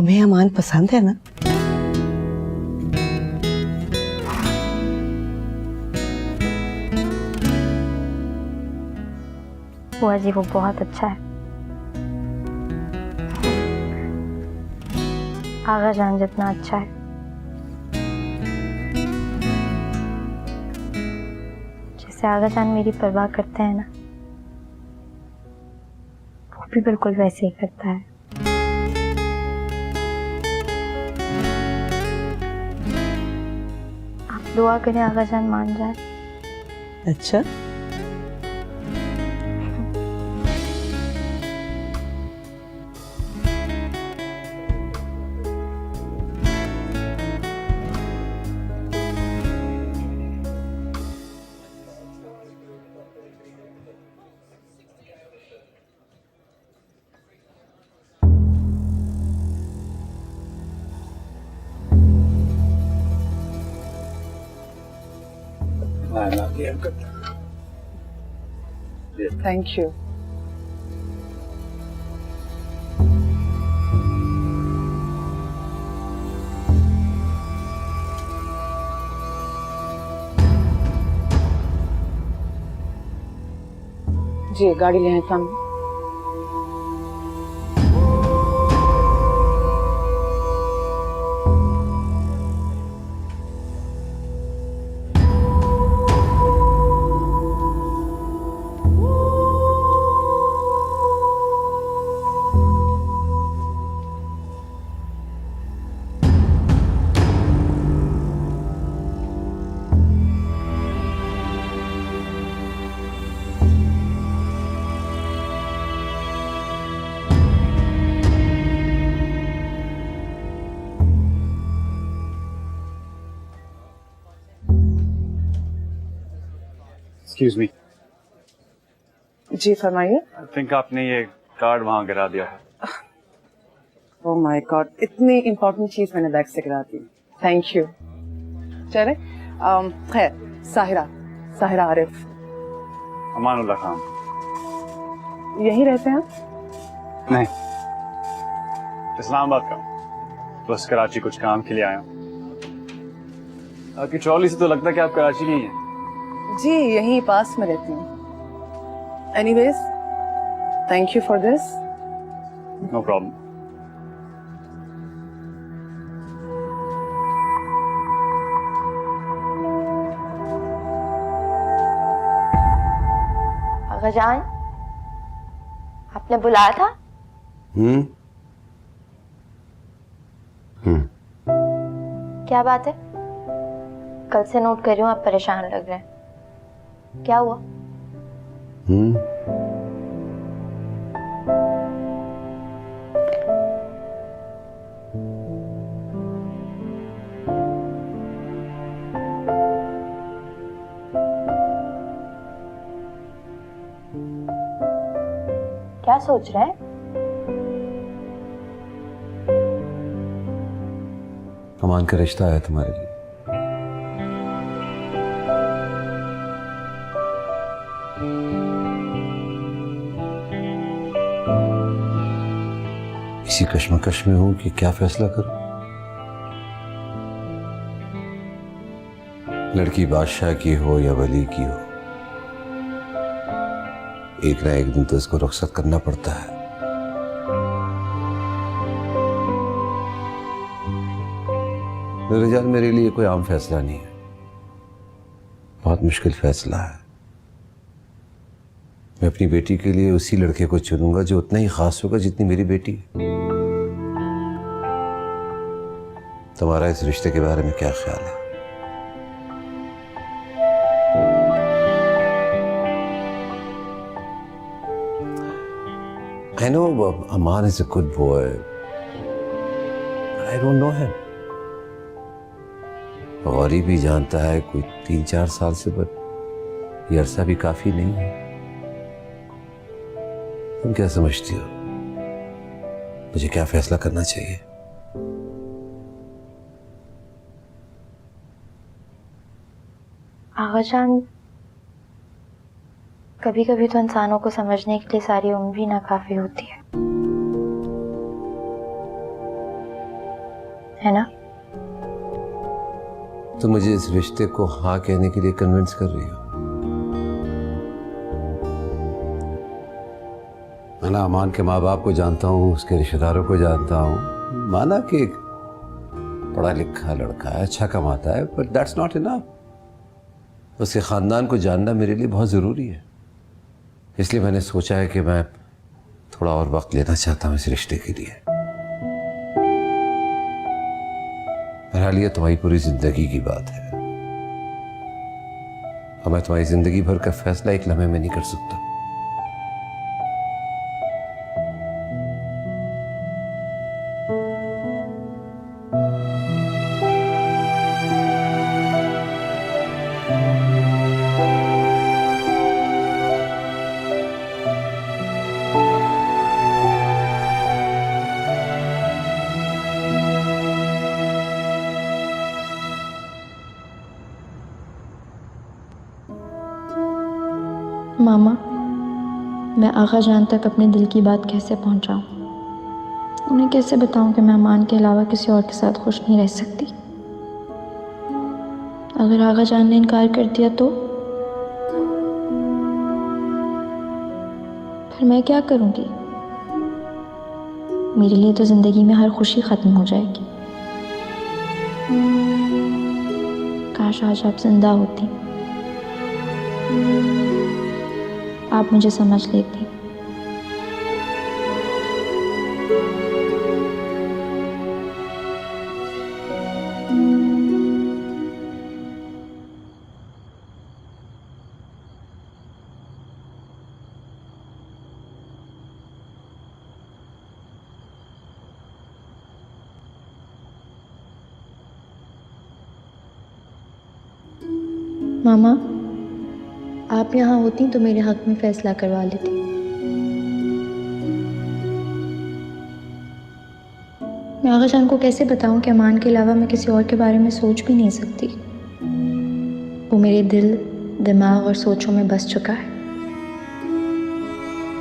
तुम्हें अमान पसंद है ना? बुआ जी वो बहुत अच्छा है। आगा जान जितना अच्छा है। जैसे आगा जान मेरी परवाह करते हैं ना, वो भी बिल्कुल वैसे ही करता है। आप दुआ करें आगा जान मान जाए। अच्छा, थैंक यू। जी गाड़ी ले आए सामने। Excuse me. जी फरमाइए। आई थिंक आपने ये कार्ड वहाँ गिरा दिया है। ओह माय गॉड, इतनी इम्पोर्टेंट चीज मैंने बैग से गिरा दी। Thank you. चले है साहिरा, साहिरा आरिफ। अमानुल्लाह खान। यहीं रहते हैं आप? नहीं, इस्लामाबाद का, बस कराची कुछ काम के लिए आया हूँ। आपकी ट्रॉली से तो लगता है कि आप कराची नहीं हैं। जी यहीं पास में रहती हूँ। Anyways thank you for this. No problem. आगा जान, आपने बुलाया था? क्या बात है? कल से नोट कर रही हूँ आप परेशान लग रहे हैं। क्या हुआ? क्या सोच रहे हैं? अमान का रिश्ता है तुम्हारे लिए। इसी कश्मकश में हूं कि क्या फैसला करूं। लड़की बादशाह की हो या वली की हो, एक ना एक दिन तो इसको रुखसत करना पड़ता है। रिजाल, मेरे लिए कोई आम फैसला नहीं है, बहुत मुश्किल फैसला है। मैं अपनी बेटी के लिए उसी लड़के को चुनूंगा जो उतना ही खास होगा जितनी मेरी बेटी है। तुम्हारा इस रिश्ते के बारे में क्या ख्याल है? I know Aman is a good boy, but I don't know him. Gauri भी जानता है कोई 3-4 साल से, पर ये अरसा भी काफी नहीं है। तुम क्या समझती हो? मुझे क्या फैसला करना चाहिए? आगा जान, कभी कभी तो इंसानों को समझने के लिए सारी उम्र भी नाकाफी होती है। है ना? तो मुझे इस रिश्ते को हाँ कहने के लिए कन्विंस कर रही हो? मैं ना अमान के माँ बाप को जानता हूँ, उसके रिश्तेदारों को जानता हूँ। माना कि एक पढ़ा लिखा लड़का है, अच्छा कमाता है, बट दैट्स नॉट इनफ। उसके खानदान को जानना मेरे लिए बहुत ज़रूरी है। इसलिए मैंने सोचा है कि मैं थोड़ा और वक्त लेना चाहता हूँ इस रिश्ते के लिए। बहरहाल ये तुम्हारी पूरी जिंदगी की बात है और मैं तुम्हारी जिंदगी भर का फैसला एक लम्हे में नहीं कर सकता। मामा, मैं आगा जान तक अपने दिल की बात कैसे पहुंचाऊं? उन्हें कैसे बताऊं कि मैं अमान के अलावा किसी और के साथ खुश नहीं रह सकती? अगर आगा जान ने इनकार कर दिया तो फिर मैं क्या करूंगी? मेरे लिए तो जिंदगी में हर खुशी खत्म हो जाएगी। काश आज आप जिंदा होती, आप मुझे समझ लेती। मामा, आप यहाँ होती तो मेरे हक में फैसला करवा लेती। मैं आगा जान को कैसे बताऊं कि अमान के अलावा मैं किसी और के बारे में सोच भी नहीं सकती। वो मेरे दिल, दिमाग और सोचों में बस चुका है।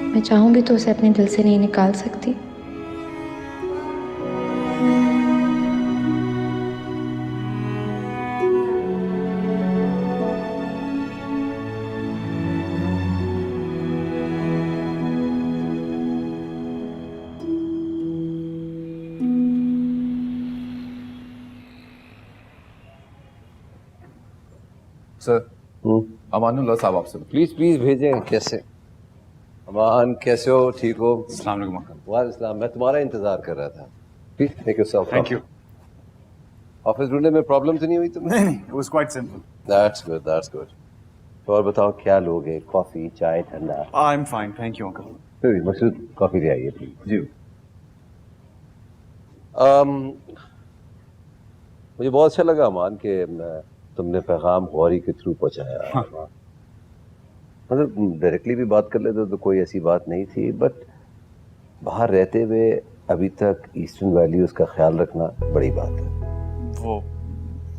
मैं चाहूंगी तो उसे अपने दिल से नहीं निकाल सकती। सर, अमानुल्लाह साहब आपसे। प्लीज प्लीज भेजें। कैसे अमान, कैसे हो? ठीक हो? अस्सलाम वालेकुम अंकल। वालेकुम सलाम। मैं तुम्हारा इंतजार कर रहा था। Please make yourself. Thank you. Office ढूंढने में प्रॉब्लम तो नहीं हुई तुम्हें? नहीं, it was quite simple. That's good, that's good. तो और बताओ क्या लोगे? कॉफी, चाय, ठंडा? I am fine, thank you uncle. Maqsood coffee ले आइए प्लीज। जी। मुझे बहुत अच्छा लगा अमान के तुमने पैगाम गौरी के थ्रू पहुंचाया। हाँ। मतलब डायरेक्टली भी बात कर लेते तो कोई ऐसी बात नहीं थी, बट बाहर रहते हुए अभी तक ईस्टर्न वैल्यूज का ख्याल रखना बड़ी बात है। वो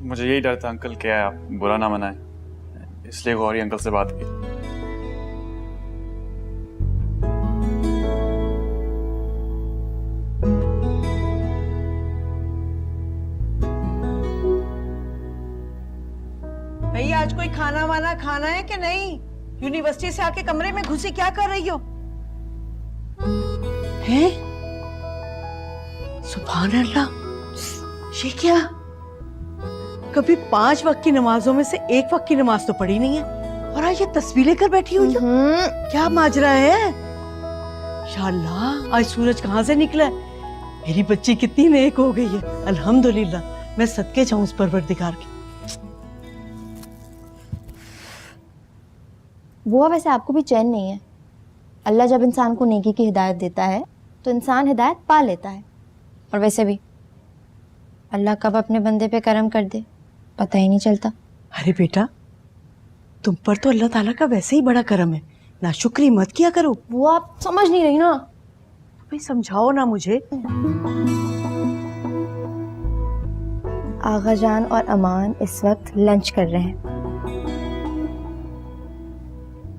मुझे यही डर था अंकल, क्या आप बुरा ना मनाएं, इसलिए गौरी अंकल से बात की। भैया आज कोई खाना वाना खाना है कि नहीं? यूनिवर्सिटी से आके कमरे में घुसी क्या कर रही हो? हैं? सुभान अल्लाह, ये क्या? कभी 5 वक्त की नमाजों में से 1 वक्त की नमाज तो पढ़ी नहीं है और आज ये तस्वीर लेकर बैठी हुई हो। क्या माजरा है? शाल्लाह, आज सूरज कहाँ से निकला है? मेरी बच्ची कितनी नेक हो गई है। अल्हम्दुलिल्लाह, मैं सदके जाऊं उस परवरदिगार के। बुआ, वैसे आपको भी चैन नहीं है? अल्लाह जब इंसान को नेकी की हिदायत देता है तो इंसान हिदायत पा लेता है। और वैसे भी अल्लाह कब अपने बंदे पे करम कर दे पता ही नहीं चलता। अरे बेटा, तुम पर तो अल्लाह ताला का वैसे ही बड़ा करम है, नाशुक्री मत किया करो। बुआ, आप समझ नहीं रही ना। भाई समझाओ ना मुझे। आगा जान और अमान इस वक्त लंच कर रहे हैं।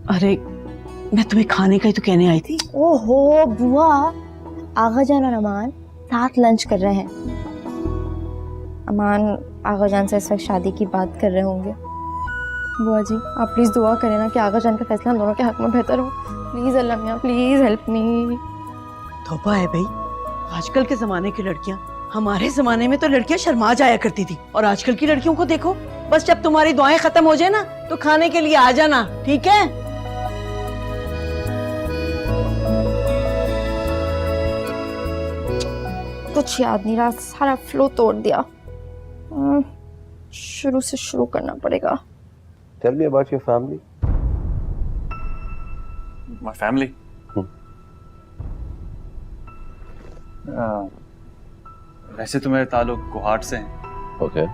अरे मैं तुम्हें खाने का ही तो कहने आई थी। ओहो बुआ, आगा जान और अमान साथ लंच कर रहे हैं। अमान आगा जान से इस वक्त शादी की बात कर रहे होंगे। बुआ जी आप प्लीज़ दुआ करें ना कि आगा जान का फैसला हम दोनों के हक में बेहतर हो। प्लीज़ अल्लाह मियाँ प्लीज़ हेल्प मी। तौबा है भाई, आजकल के जमाने की लड़कियां, हमारे जमाने में तो लड़कियां शर्मा जाया करती थी, और आजकल की लड़कियों को देखो, बस जब तुम्हारी दुआएं खत्म हो जाए ना तो खाने के लिए आ जाना, ठीक है? कुछ याद नहीं रहा, सारा फ्लो तोड़ दिया। शुरू से शुरू करना पड़ेगा। Tell me about your family. My family. वैसे तो मेरे ताल्लुक गुवाहाट से हैं। Okay.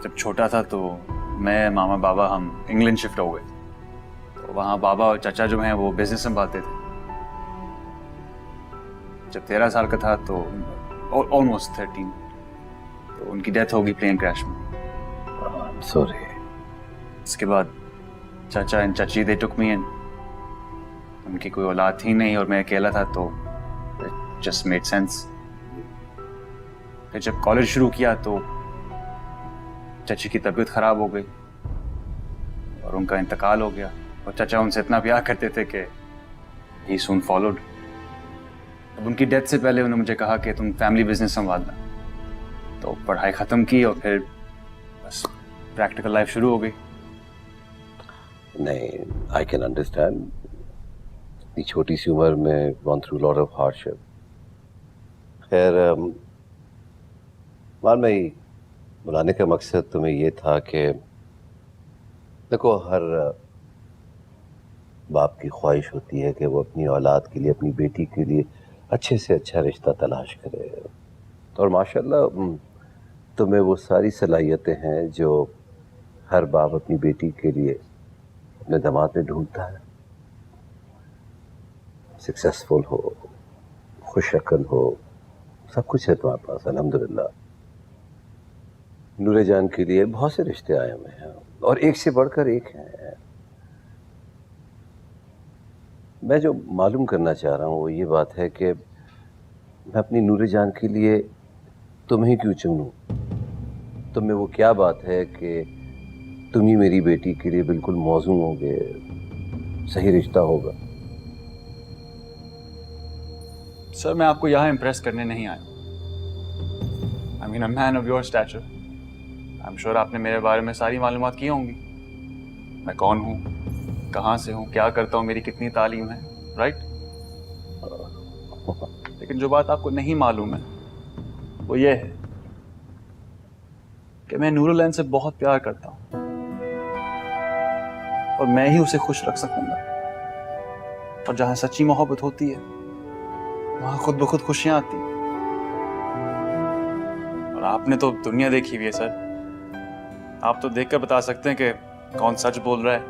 जब छोटा था तो मैं मामा बाबा हम इंग्लैंड शिफ्ट हो गए, तो वहाँ बाबा और चाचा जो हैं वो बिजनेस संभालते थे। जब 13 साल का था तो ऑलमोस्ट 13, तो उनकी डेथ हो गई प्लेन क्रैश में। I'm sorry. इसके बाद चाचा एंड चाची दे टुक मी इन। उनकी कोई औलाद थी नहीं और मैं अकेला था, तो जस्ट मेड सेंस। फिर जब कॉलेज शुरू किया तो चाची की तबीयत खराब हो गई और उनका इंतकाल हो गया, और चाचा उनसे इतना प्यार करते थे कि ही सून फॉलोड। अब उनकी डेथ से पहले उन्होंने मुझे कहा कि तुम फैमिली बिजनेस संभालना, तो पढ़ाई ख़त्म की और फिर बस प्रैक्टिकल लाइफ शुरू हो गई। नहीं, I can understand. इतनी छोटी सी उम्र में gone through lot of hardship. खैर मान भाई, बुलाने का मकसद तुम्हें ये था कि देखो, हर बाप की ख्वाहिश होती है कि वो अपनी औलाद के लिए, अपनी बेटी के लिए अच्छे से अच्छा रिश्ता तलाश करे, और माशाल्लाह तुम्हें वो सारी सलाहियतें हैं जो हर बाप अपनी बेटी के लिए अपने दामाद में ढूंढता है। सक्सेसफुल हो, खुश शक्ल हो, सब कुछ है तुम्हारे पास अल्हम्दुलिल्लाह। नूरे जान के लिए बहुत से रिश्ते आए हुए हैं और एक से बढ़कर एक हैं। मैं जो मालूम करना चाह रहा हूँ वो ये बात है कि मैं अपनी नूरे जान के लिए तुम्हें क्यों चुनूं? तुम में वो क्या बात है कि तुम ही मेरी बेटी के लिए बिल्कुल मौजूद होगे, सही रिश्ता होगा? सर मैं आपको यहाँ इम्प्रेस करने नहीं आया। I mean a man of your stature. I am sure आपने मेरे बारे में सारी मालूमात की होंगी, मैं कौन हूँ, कहाँ से हूँ, क्या करता हूँ, मेरी कितनी तालीम है, राइट? लेकिन जो बात आपको नहीं मालूम है वो ये है कि मैं नूरुलैन से बहुत प्यार करता हूँ और मैं ही उसे खुश रख सकूंगा। और जहां सच्ची मोहब्बत होती है वहां खुद ब खुद खुशियां आती हैं। और आपने तो दुनिया देखी हुई है सर, आप तो देखकर बता सकते हैं कि कौन सच बोल रहा है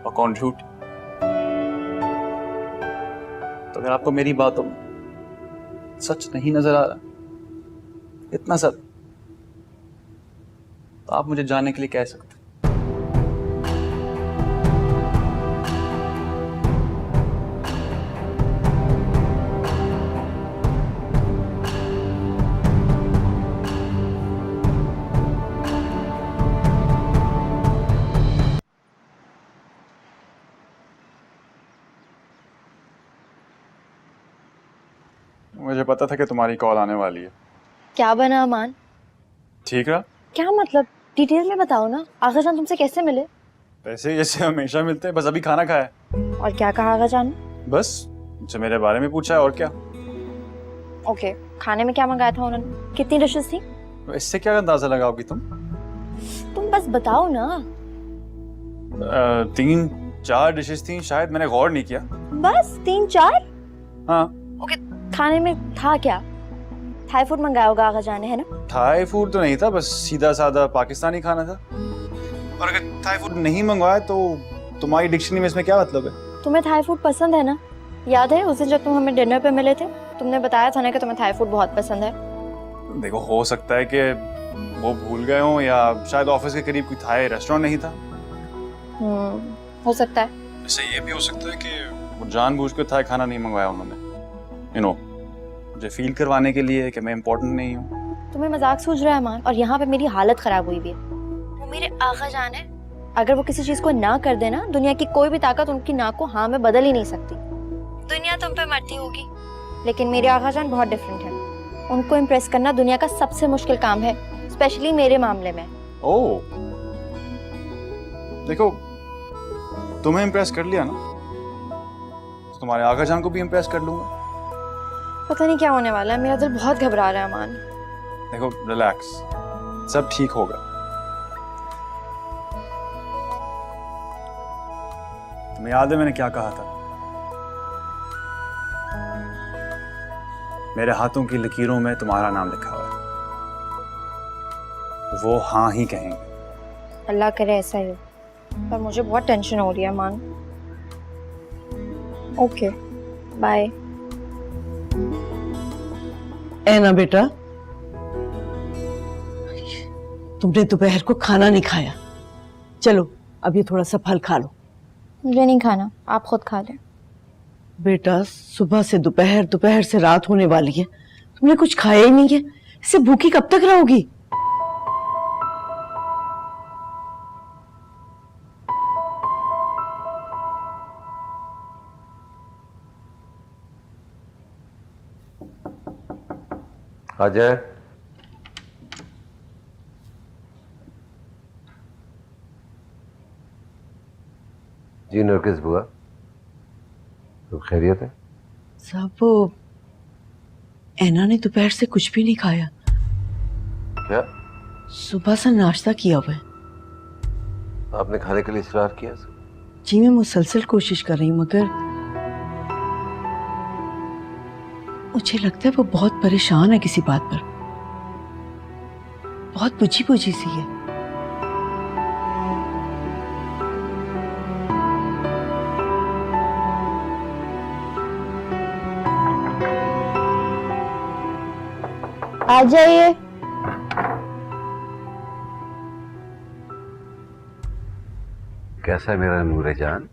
और कौन झूठ। तो अगर आपको मेरी बातों में सच नहीं नजर आ रहा, इतना सब, तो आप मुझे जानने के लिए कह सकते हैं। मुझे पता था कि तुम्हारी कॉल आने वाली है। क्या बना अमान? ठीक रहा? क्या मतलब, डिटेल में बताओ ना। आगा जान तुमसे कैसे मिले? वैसे जैसे हमेशा मिलते हैं, बस अभी खाना खाया। और क्या कहा आगा जान? बस मुझसे मेरे बारे में पूछा है और क्या। ओके, खाने में क्या मंगाया था उन्होंने? कितनी डिशेस थी? इससे क्या अंदाजा लगाओगी तुम? तुम बस बताओ ना। 3-4 डिशेस थी शायद, मैंने गौर नहीं किया। बस 3-4? हाँ। ओके, खाने में था क्या? थाई फूड मंगाया होगा आगा जान ने, है ना? थाई फूड तो नहीं था, बस सीधा साधा पाकिस्तानी खाना था। और अगर थाई फूड नहीं मंगवाया तो तुम्हारी डिक्शनरी में इसमें क्या मतलब है? तुम्हें थाई फूड पसंद है ना? याद है उस दिन जब तुम हमें डिनर पे मिले थे, तुमने बताया था ना कि तुम्हें थाई फूड बहुत पसंद है। देखो, हो सकता है कि वो भूल गए हों या शायद ऑफिस के करीब कोई थाई रेस्टोरेंट नहीं था। हो सकता है। ऐसे ये भी हो सकता है कि वो जानबूझकर थाई खाना नहीं मंगवाया उन्होंने, मुझे फील करवाने के लिए कि मैं इम्पोर्टेंट नहीं हूँ। तुम्हें मजाक सूझ रहा है मान, और यहाँ पे मेरी हालत खराब हुई भी है। वो मेरे आका जान है, अगर वो किसी चीज को ना कर देना, दुनिया की कोई भी ताकत उनकी ना को हाँ में बदल ही नहीं सकती। दुनिया तुम पे मरती होगी, लेकिन मेरे आका जान बहुत डिफरेंट है। उनको इम्प्रेस करना दुनिया का सबसे मुश्किल काम है, स्पेशली मेरे मामले में। ओह, देखो तुम्हें इम्प्रेस कर लिया ना, तो तुम्हारे आका जान को भी इम्प्रेस कर लूंगा। पता नहीं क्या होने वाला है, मेरा दिल बहुत घबरा रहा है अमान। देखो रिलैक्स, सब ठीक होगा। तुम्हें याद है मैंने क्या कहा था? मेरे हाथों की लकीरों में तुम्हारा नाम लिखा हुआ है, वो हाँ ही कहेंगे। अल्लाह करे ऐसा ही हो, पर मुझे बहुत टेंशन हो रही है अमान। Okay bye. है ना बेटा, तुमने दोपहर को खाना नहीं खाया। चलो अब ये थोड़ा सा फल खा लो। मुझे नहीं खाना, आप खुद खा लें। बेटा सुबह से दोपहर, दोपहर से रात होने वाली है, तुमने कुछ खाया ही नहीं है, इससे भूखी कब तक रहोगी? अजय, जी नरगिस बुआ, तो खैरियत है? साहब वो ऐना ने दोपहर से कुछ भी नहीं खाया। क्या सुबह से नाश्ता किया हुआ है। आपने खाने के लिए इसरार किया? जी मैं मुसलसल कोशिश कर रही हूँ, मगर मुझे लगता है वो बहुत परेशान है किसी बात पर, बहुत बुझी बुझी सी है। आ जाइए। कैसा है मेरा नूरे जान?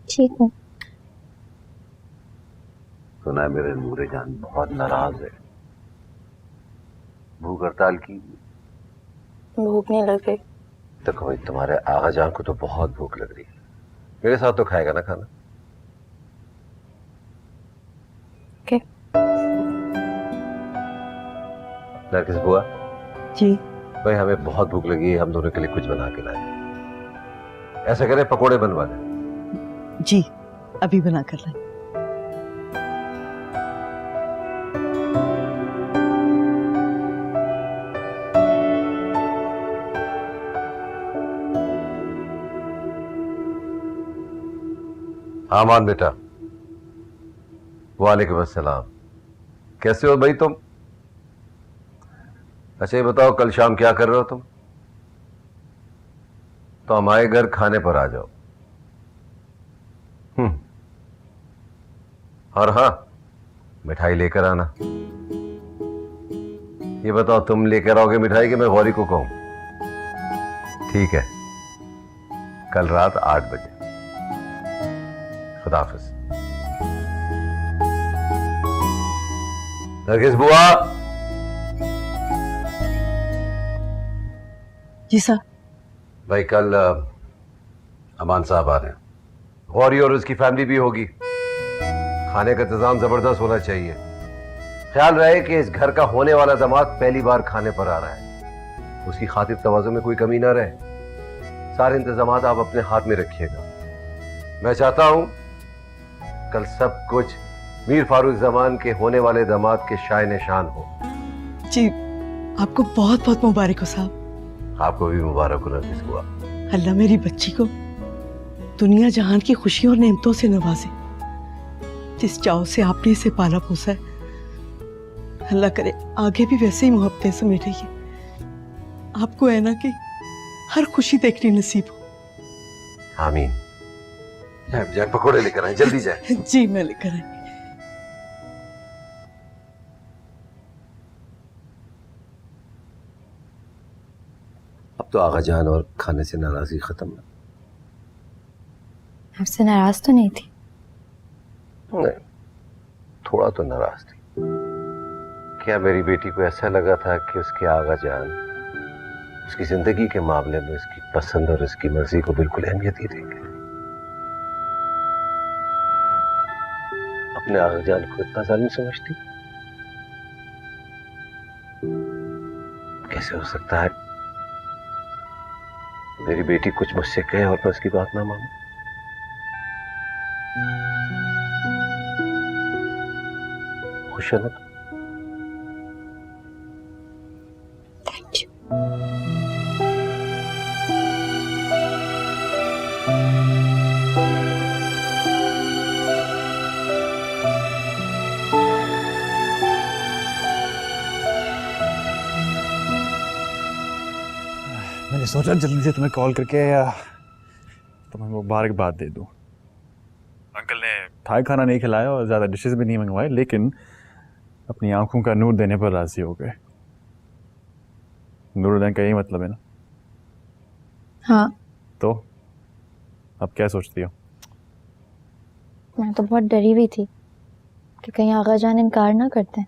ठीक हूँ। सुना है मेरे नूरे जान बहुत नाराज है, भूख हड़ताल की। भूख नहीं लग रही। तो कोई तुम्हारे आगा जान को तो बहुत भूख लग रही है, मेरे साथ तो खाएगा ना खाना? ओके। नरगिस बुआ जी भाई, हमें बहुत भूख लगी है, हम दोनों के लिए कुछ बना के लाए। ऐसा करें पकोड़े बनवा दें। जी अभी बना कर लाई। आमान बेटा, वालेकुम अस्सलाम। कैसे हो भाई तुम? अच्छा ये बताओ, कल शाम क्या कर रहे हो तुम? तो हमारे घर खाने पर आ जाओ। और हाँ, मिठाई लेकर आना। ये बताओ, तुम लेकर आओगे मिठाई कि मैं गौरी को कहूं? ठीक है, कल रात 8 बजे। खुदाफिज। नरगिस बुआ। जी साहब। भाई कल अमान साहब आ रहे हैं, गौरी और उसकी फैमिली भी होगी। खाने का इंतजाम जबरदस्त होना चाहिए। ख्याल रहे कि इस घर का होने वाला दामाद पहली बार खाने पर आ रहा है, उसकी खातिर तवाज़ुन में कोई कमी ना रहे। सारे इंतजाम आप अपने हाथ में रखिएगा। मैं चाहता हूं कल सब कुछ मीर फारूक जमान के होने वाले दामाद के शान शान हो। जी आपको बहुत बहुत मुबारक हो साहब। आपको भी मुबारक हो नरगिस बुआ। अल्लाह मेरी बच्ची को दुनिया जहान की खुशियों और नेमतों से नवाजे। जिस चाव से आपने इसे पाला पोसा है, अल्लाह करे आगे भी वैसे ही मोहब्बतें समेट रही है। आपको ऐना की हर खुशी देखनी नसीब हो। आमीन। जाए पकोड़े लेकर आए, जल्दी जाए। जी मैं लेकर आई। अब तो आगा जान और खाने से नाराजगी खत्म। आपसे नाराज तो नहीं थी? नहीं, थोड़ा तो नाराज थी। क्या मेरी बेटी को ऐसा लगा था कि उसके आगा जान उसकी जिंदगी के मामले में उसकी पसंद और उसकी मर्जी को बिल्कुल अहमियत ही देंगे। अपने आगा जान को इतना जालिम समझती? कैसे हो सकता है मेरी बेटी कुछ मुझसे कहे और मैं उसकी बात ना मानूं? खुश है ना? Thank you. मैंने सोचा जल्दी से तुम्हें कॉल करके तुम्हें मुबारकबाद दे दूं। अंकल ने थाई खाना नहीं खिलाया और ज़्यादा डिशेस भी नहीं मंगवाए, लेकिन अपनी आंखों का नूर देने पर राजी हो गए। नूरुद्दीन का यही मतलब है ना? हाँ, तो अब क्या सोचती हो? मैं तो बहुत डरी हुई थी कि कहीं आगा जान इनकार ना करते हैं।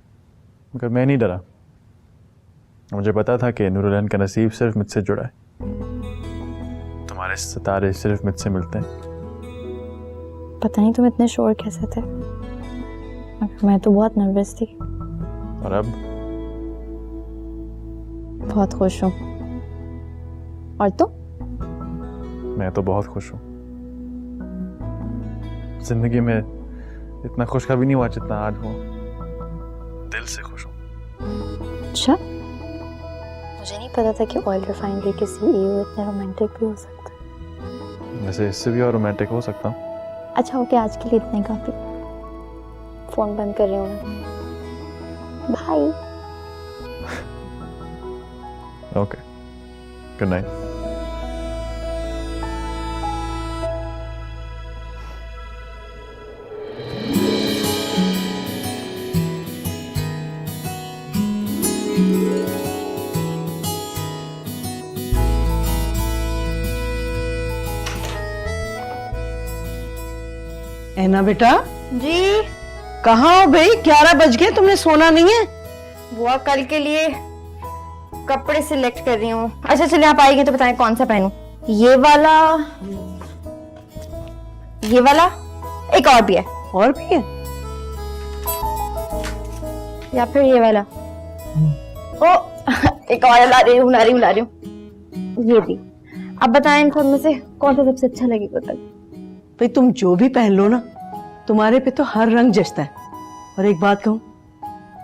मगर मैं नहीं डरा। मुझे पता था कि नूरुद्दीन का नसीब सिर्फ मुझसे जुड़ा है। तुम्हारे सितारे सिर्फ मुझसे मिलते हैं। पता नहीं तुम इतने श्योर कैसे थे, मगर मैं तो बहुत नर्वस थी। और अब बहुत खुश हूँ। और तुम? मैं तो बहुत खुश हूँ। जिंदगी में इतना खुश कभी नहीं हुआ जितना आज हुआ। दिल से खुश हूँ। अच्छा, मुझे नहीं पता था कि ऑयल रिफाइनरी के सीईओ इतने रोमांटिक भी हो सकते हैं। वैसे इससे भी और रोमांटिक हो सकता हूँ। अच्छा ओके, आज के लिए इतना ही काफी। फोन बंद कर रही हूँ मैं। Bye. Okay, good night. Aina बेटा, जी कहाँ हो भाई? 11 बज गए, तुमने सोना नहीं है? बुआ कल के लिए कपड़े सिलेक्ट कर रही हूँ। अच्छा चलिए, आप आएंगे तो बताएं कौन सा पहनूं। ये वाला, एक और भी है। और भी है? या फिर ये वाला। ओ एक और ला रही हूँ। ये भी। अब बताएं इन सब में से कौन सा सबसे अच्छा लगेगा कल। भाई तुम जो भी पहन लो ना, तुम्हारे पे तो हर रंग जचता है। और एक बात कहूं,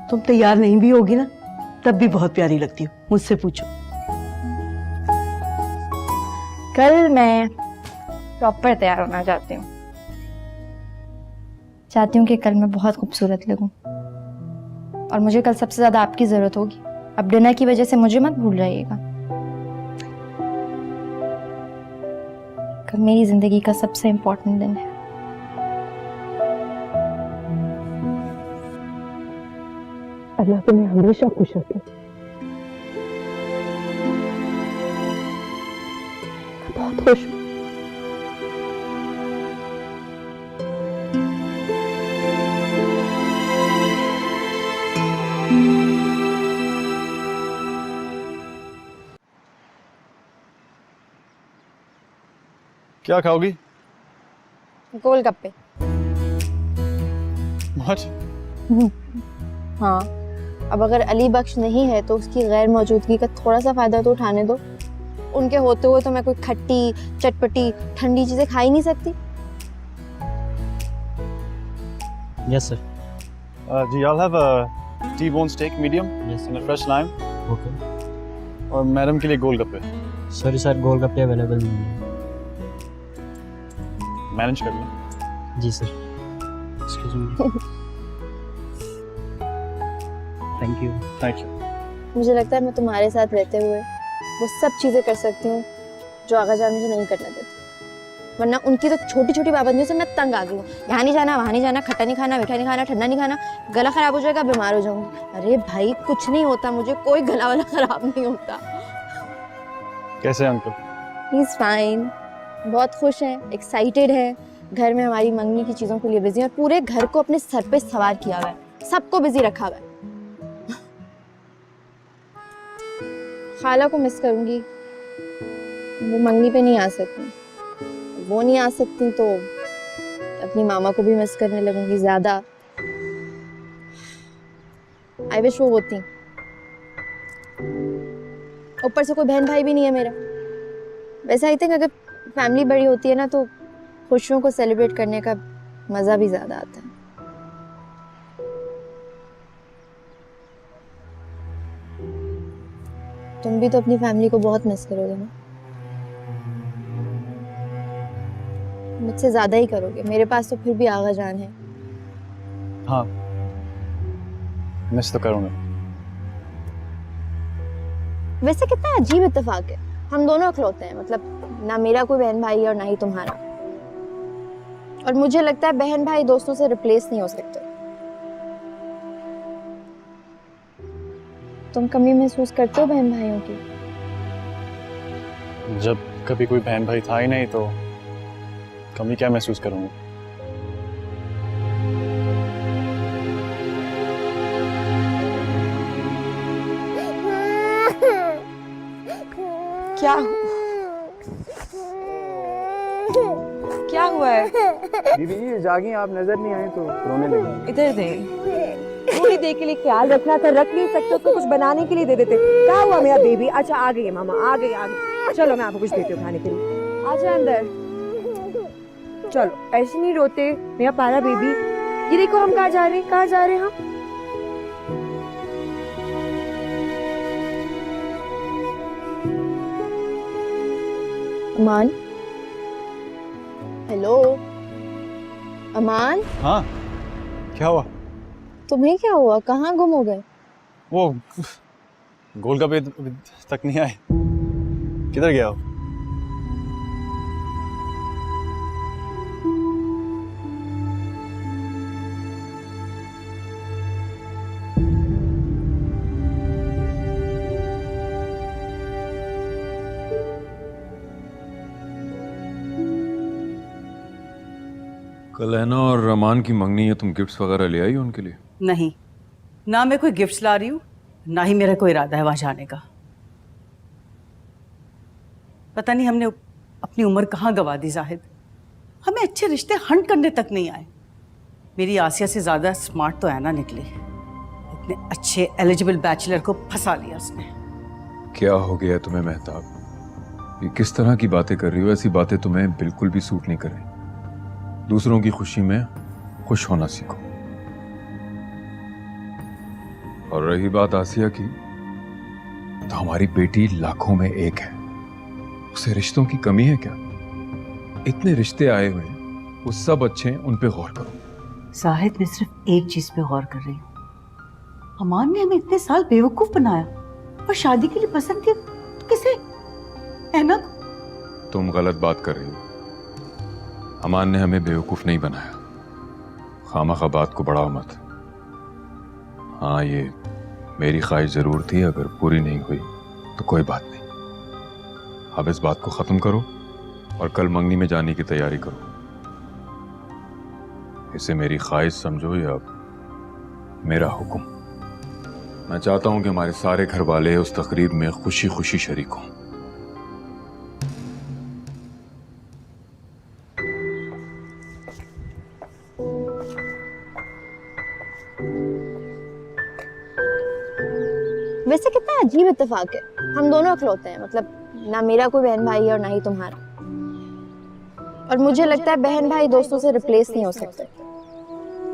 तुम तैयार नहीं भी होगी ना तब भी बहुत प्यारी लगती हो। मुझसे पूछो। कल मैं प्रॉपर तैयार होना चाहती हूँ। चाहती हूँ कि कल मैं बहुत खूबसूरत लगूं। और मुझे कल सबसे ज्यादा आपकी जरूरत होगी। अब डिनर की वजह से मुझे मत भूल जाइएगा। कल मेरी जिंदगी का सबसे इम्पोर्टेंट दिन है। अल्लाह तुम्हें हमेशा खुश रखे। बहुत खुश हूँ। क्या खाओगी? गोलगप्पे। What? हाँ, अब अगर अली बख्श नहीं है तो उसकी गैर मौजूदगी का थोड़ा सा फायदा तो उठाने दो। उनके होते हुए तो मैं कोई खट्टी चटपटी ठंडी चीजें खा ही नहीं सकती। Yes, sir. जी, I'll have a T-bone steak medium Yes. and a fresh lime. Okay. और मैडम के लिए golgappe. Sorry, sir. Golgappe available नहीं है। मैनेज कर लो। जी sir. Excuse me. Thank you. Thank you. मुझे लगता है मैं तुम्हारे साथ रहते हुए वो सब चीजें कर सकती हूँ जो आगा जान मुझे नहीं करना देती। वरना उनकी तो छोटी छोटी पाबंदियों से मैं तंग आ गई हूँ। यहाँ नहीं जाना, वहाँ नहीं जाना, खट्टा नहीं खाना, मीठा नहीं खाना, ठंडा नहीं खाना, गला खराब हो जाएगा, बीमार हो जाऊंगी। अरे भाई कुछ नहीं होता, मुझे कोई गला वाला खराब नहीं होता। कैसे अंकल? ही इज फाइन, बहुत खुश है, एक्साइटेड है। घर में हमारी मंगनी की चीजों के लिए बिजी है और पूरे घर को अपने सर पे सवार किया हुआ है, सबको बिजी रखा हुआ है। खाला को मिस करूंगी, वो मंगनी पे नहीं आ सकती, वो नहीं आ सकती तो अपनी मामा को भी मिस करने लगूंगी ज्यादा। आई विश वो होती। ऊपर से कोई बहन भाई भी नहीं है मेरा। वैसे आई थिंक अगर फैमिली बड़ी होती है ना तो खुशियों को सेलिब्रेट करने का मजा भी ज्यादा आता है। तुम भी तो अपनी फैमिली को बहुत मिस करोगे ना? मुझसे ज्यादा ही करोगे। मेरे पास तो फिर भी आगा जान है। हाँ, मिस तो करूंगा। वैसे कितना अजीब इत्तेफाक है, हम दोनों अकलौते हैं, मतलब ना मेरा कोई बहन भाई है और ना ही तुम्हारा। और मुझे लगता है बहन भाई दोस्तों से रिप्लेस नहीं हो सकते। तुम कमी महसूस करते हो बहन भाइयों की? जब कभी कोई बहन भाई था ही नहीं तो कमी क्या महसूस करूंगा। क्या हुआ है? दीदी ये जागी, आप नजर नहीं आए तो रोने लगी। इधर दे। थोड़ी देर के लिए ख्याल रखना था, रख नहीं सकते उसको कुछ बनाने के लिए दे देते। क्या हुआ मेरा बेबी? अच्छा आ गई है मामा, आ गई आ गई। चलो मैं आपको कुछ देती हूँ खाने के लिए। आजा अंदर। चलो ऐसे नहीं रोते मेरा प्यारा बेबी। ये देखो हम कहाँ जा रहे हैं, कहाँ जा रहे हैं हम? अमान, हेलो अमान। हाँ, क्या हुआ? तुम्हें क्या हुआ? कहाँ गुम हो गए? वो गोलगप्पे तक नहीं आए। किधर गया हो? कल हैना और रमान की मंगनी है, तुम गिफ्ट्स वगैरह ले आई हो उनके लिए? नहीं, ना मैं कोई गिफ्ट्स ला रही हूँ, ना ही मेरा कोई इरादा है वहां जाने का। पता नहीं हमने अपनी उम्र कहाँ गवा दी जाहिद। हमें अच्छे रिश्ते हंट करने तक नहीं आए। मेरी आसिया से ज्यादा स्मार्ट तो ऐना निकली। इतने अच्छे एलिजिबल बैचलर को फंसा लिया उसने। क्या हो गया तुम्हें मेहताब? ये किस तरह की बातें कर रही हो? ऐसी बातें तुम्हें बिल्कुल भी सूट नहीं कर रही। दूसरों की खुशी में खुश होना सीखो। और रही बात आसिया की, तो हमारी बेटी लाखों में एक है। उसे रिश्तों की कमी है क्या? इतने रिश्ते आए हुए हैं, वो सब अच्छे हैं, उन पे गौर करो। जाहिद, मैं सिर्फ एक चीज पे गौर कर रही हूँ। अमान ने हमें इतने साल बेवकूफ बनाया और शादी के लिए पसंद किया तो किसे? ऐना? तुम गलत बात कर रही हो। अमान ने हमें बेवकूफ नहीं बनाया। खामखा बात को बढ़ाओ मत। हाँ, ये मेरी ख्वाहिश जरूर थी, अगर पूरी नहीं हुई तो कोई बात नहीं। अब इस बात को खत्म करो और कल मंगनी में जाने की तैयारी करो। इसे मेरी ख्वाहिश समझो या मेरा हुक्म। मैं चाहता हूं कि हमारे सारे घर वाले उस तकरीब में खुशी खुशी शरीक हों। वैसे कितना अजीब इत्तेफाक है, हम दोनों अकलौते हैं, मतलब ना मेरा कोई बहन भाई है और ना ही तुम्हारा। और मुझे लगता है बहन भाई दोस्तों से रिप्लेस नहीं हो सकते।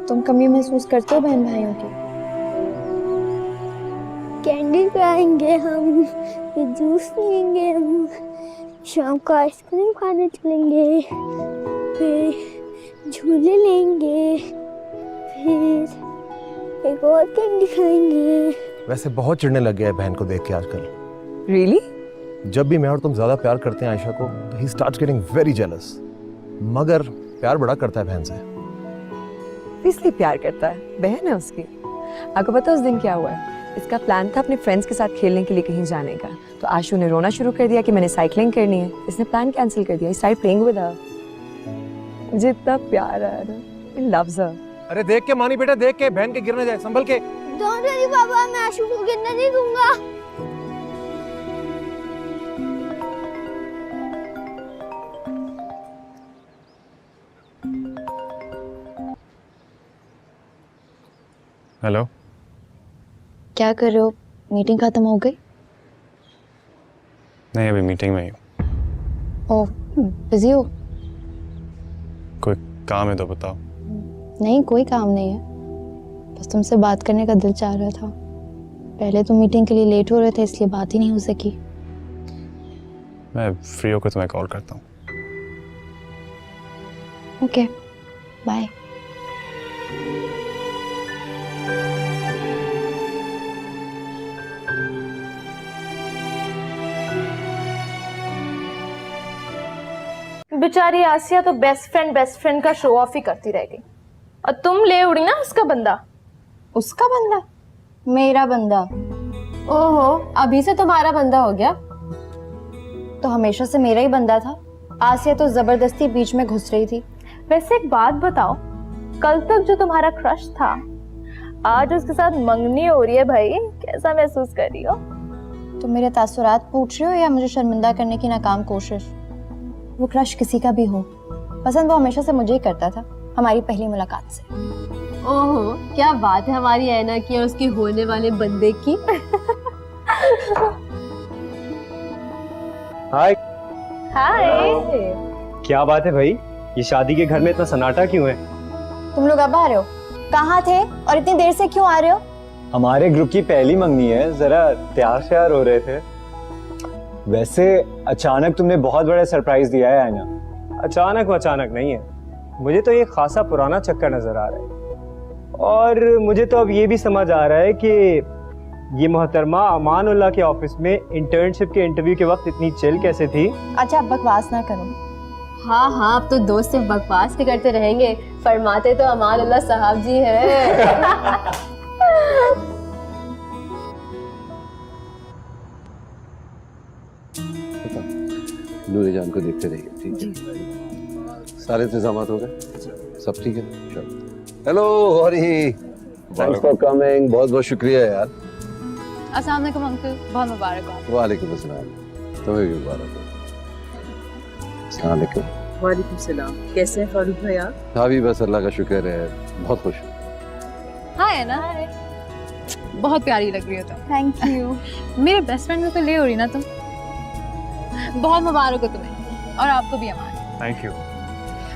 तुम कमी महसूस करते हो बहन भाइयों की? कैंडी खाएंगे हम, फिर जूस पियेंगे हम, शाम को आइसक्रीम खाने चलेंगे, फिर झूले लेंगे, फिर एक और कैंडी खाएंगे। वैसे बहुत चिढ़ने लग गया है बहन को देख के आजकल। रियली? जब भी मैं और तुम ज्यादा प्यार करते हैं आयशा को तो he starts getting very jealous. मगर प्यार बड़ा करता है बहन से। इसलिए प्यार करता है, बहन है उसकी। आपको पता है उस दिन क्या हुआ है? इसका प्लान था अपने फ्रेंड्स के साथ खेलने के लिए कहीं जाने का, तो आशु ने रोना शुरू कर दिया कि मैंने साइकिलिंग करनी है। इसने प्लान कैंसिल कर दिया। He started playing with her. मुझे इतना प्यार आया ना, ही लव्स हर। अरे देख के मानी बेटा, देख के, बहन के गिर ना जाए, संभल के। डोंट वरी पापा, मैं आशु को गिरने नहीं दूंगा। हेलो। क्या कर रहे हो? मीटिंग खत्म हो गई? नहीं, अभी मीटिंग में ही हूँ। ओह, बिजी हो? कोई काम है तो बताओ। नहीं, कोई काम नहीं है, बस तुमसे बात करने का दिल चाह रहा था। पहले तो मीटिंग के लिए लेट हो रहे थे, इसलिए बात ही नहीं हो सकी। मैं फ्री होकर तुम्हें कॉल करता हूँ। Okay, bye. बेचारी आसिया तो बेस्ट फ्रेंड का शो ऑफ ही करती रह गई, और तुम ले उड़ी ना उसका बंदा। उसका बंदा? मेरा बंदा? ओहो, अभी से तुम्हारा बंदा हो गया? तो हमेशा से मेरा ही बंदा था। आसिया तो जबरदस्ती बीच में घुस रही थी। वैसे एक बात बताओ, कल तक जो तुम्हारा क्रश था, आज उसके साथ मंगनी हो रही है भाई, कैसा महसूस कर रही हो? तुम मेरे तासुरात पूछ रहे हो या मुझे शर्मिंदा करने की नाकाम कोशिश? वो क्रश किसी का भी हो, पसंद वो हमेशा से मुझे ही करता था, हमारी पहली मुलाकात से। ओहो, क्या बात है हमारी ऐना की और उसके होने वाले बंदे की। हाय। हाय। क्या बात है भाई, ये शादी के घर में इतना सन्नाटा क्यों है? तुम लोग अब आ रहे हो? कहाँ थे और इतनी देर से क्यों आ रहे हो? हमारे ग्रुप की पहली मंगनी है, जरा तैयार श्यार हो रहे थे। वैसे अचानक तुमने बहुत बड़ा सरप्राइज दिया है आयना। अचानक नहीं है, मुझे तो ये खासा पुराना चक्कर नजर आ रहा है, और मुझे तो अब ये भी समझ आ रहा है कि ये मोहतरमा अमानुल्लाह के ऑफिस में इंटर्नशिप के इंटरव्यू के वक्त इतनी चिल कैसे थी। अच्छा, अब बकवास ना करो। हाँ, अब तो दोस्त सिर्फ बकवास के करते रहेंगे, फरमाते तो अमानुल्लाह साहब जी हैं। नूरे जान को देखते रहिए, ठीक है? सारे इंतजाम हो गए? सब ठीक है? चलो। Hello Hari, thanks for coming. बहुत बहुत शुक्रिया यार। अस्सलाम वालेकुम अंकल, बहुत मुबारक हो। वालेकुम अस्सलाम, तुम्हें भी मुबारक हो। अस्सलाम वालेकुम। वालेकुम सलाम। कैसे हैं फारूक भाई आप? हाँ भी बस अल्लाह का शुक्र है, बहुत खुश हूँ। हाँ है ना, बहुत प्यारी लग रही हो तुम। Thank you. मेरे बेस्ट फ्रेंड को ले हो रही ना तुम। बहुत मुबारक हो तुम्हें, और आपको भी अमान। Thank you.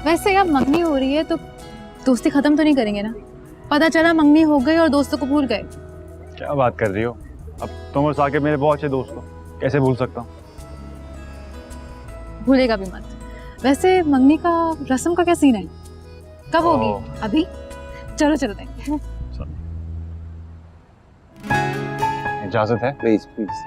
वैसे अब मंगनी हो रही है तो दोस्ती खत्म तो नहीं करेंगे ना? पता चला मंगनी हो गई और दोस्तों को भूल गए। क्या बात कर रही हो? अब तुम और साकिब मेरे बहुत अच्छे दोस्त हो, कैसे भूल सकता हूँ? भूलेगा भी मत। वैसे मंगनी का रस्म का क्या सीन है? कब होगी? अभी? चलो देखते। इजाजत है? Please please.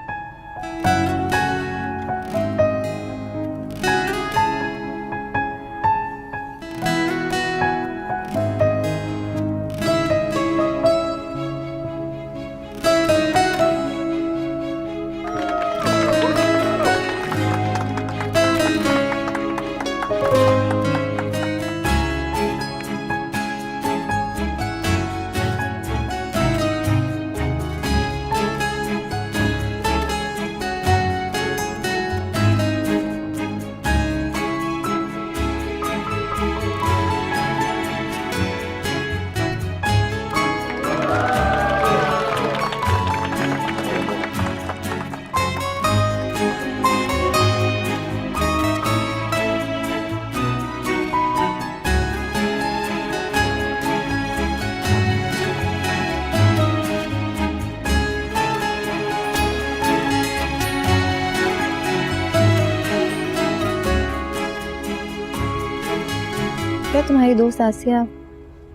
क्या तुम्हारी दोस्त आसिया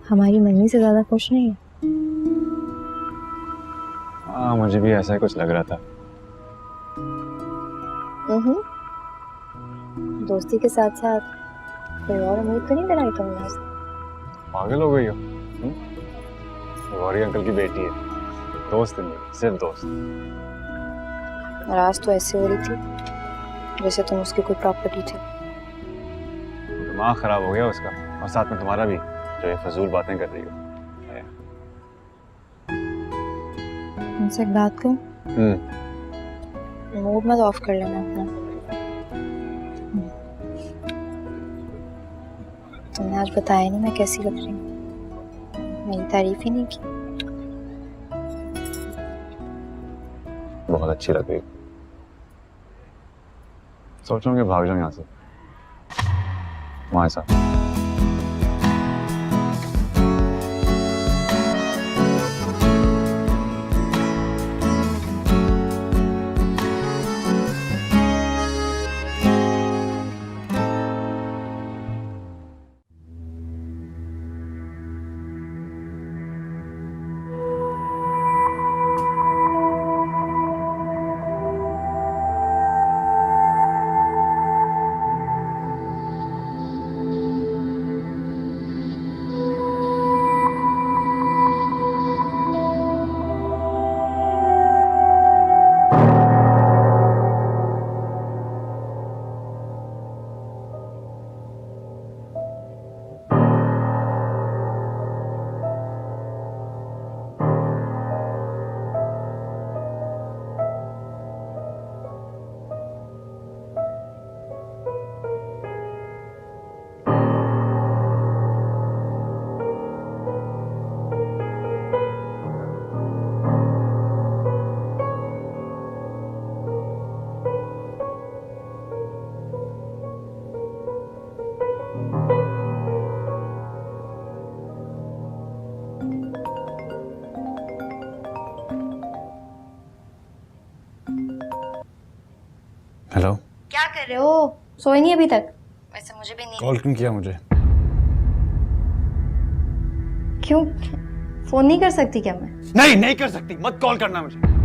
हमारी मंगनी से ज्यादा खुश नहीं है? हाँ, मुझे भी ऐसा ही कुछ लग रहा था। दोस्ती के साथ साथ कोई और उम्मीद तो नहीं बनाई तुमने उससे? पागल हो गई हो? गौरी अंकल की बेटी है, दोस्त नहीं, सिर्फ दोस्त। और आज तो ऐसे हो रही थी जैसे तुम उसकी कोई प्रॉपर्टी थे। दिमाग खराब हो गया उसका, और साथ में तुम्हारा भी, जो ये फजूल बातें कर रही हो। उनसे एक बात कहूं? मूड मत ऑफ कर लेना अपना। तुमने आज बताया नहीं मैं कैसी लग रही हूँ, मेरी तारीफ ही नहीं की। बहुत अच्छी लग रही। सोच रहा हूँ कि भाग जाऊँ यहाँ से, तुम्हारे साथ। हेलो, क्या कर रहे हो? सोए नहीं अभी तक? वैसे मुझे भी नहीं। कॉल क्यों किया मुझे? क्यों? फोन नहीं कर सकती क्या मैं? नहीं कर सकती, मत कॉल करना मुझे।